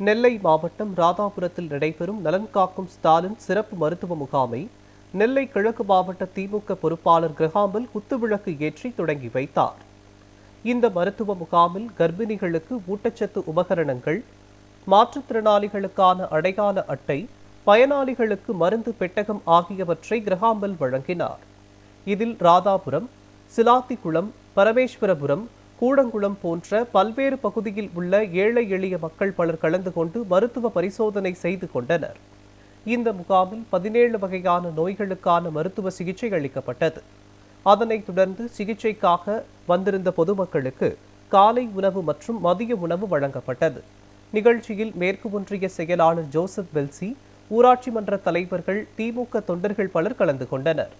நெல்லை மாவட்டம் ராதாபுரத்தில் நடைபெறும் நலன் காக்கும் ஸ்டாலின் சிறப்பு மருத்துவ முகாமை நெல்லை கிழக்கு மாவட்ட திமுக பொறுப்பாளர் கிரகாம்பல் குத்துவிளக்கு ஏற்றி தொடங்கி வைத்தார். இந்த மருத்துவ முகாமில் கர்ப்பிணிகளுக்கு ஊட்டச்சத்து உபகரணங்கள், மாற்றுத்திறனாளிகளுக்கான அடையாள அட்டை, பயனாளிகளுக்கு மருந்து பெட்டகம் ஆகியவற்றை கிரகாம்பல் வழங்கினார். இதில் ராதாபுரம், சிலாத்திக்குளம், பரமேஸ்வரபுரம், கூடங்குளம் போன்ற பல்வேறு பகுதியில் உள்ள ஏழை எளிய மக்கள் பலர் கலந்து கொண்டு மருத்துவ பரிசோதனை செய்து கொண்டனர். இந்த முகாமில் 17 வகையான நோய்களுக்கான மருத்துவ சிகிச்சை அளிக்கப்பட்டது. அதனைத் தொடர்ந்து சிகிச்சைக்காக வந்திருந்த பொதுமக்களுக்கு காலை உணவு மற்றும் மதிய உணவு வழங்கப்பட்டது. நிகழ்ச்சியில் மேற்கு ஒன்றிய செயலாளர் ஜோசப் வெல்சி, ஊராட்சி மன்ற தலைவர்கள், திமுக தொண்டர்கள் பலர் கலந்து கொண்டனர்.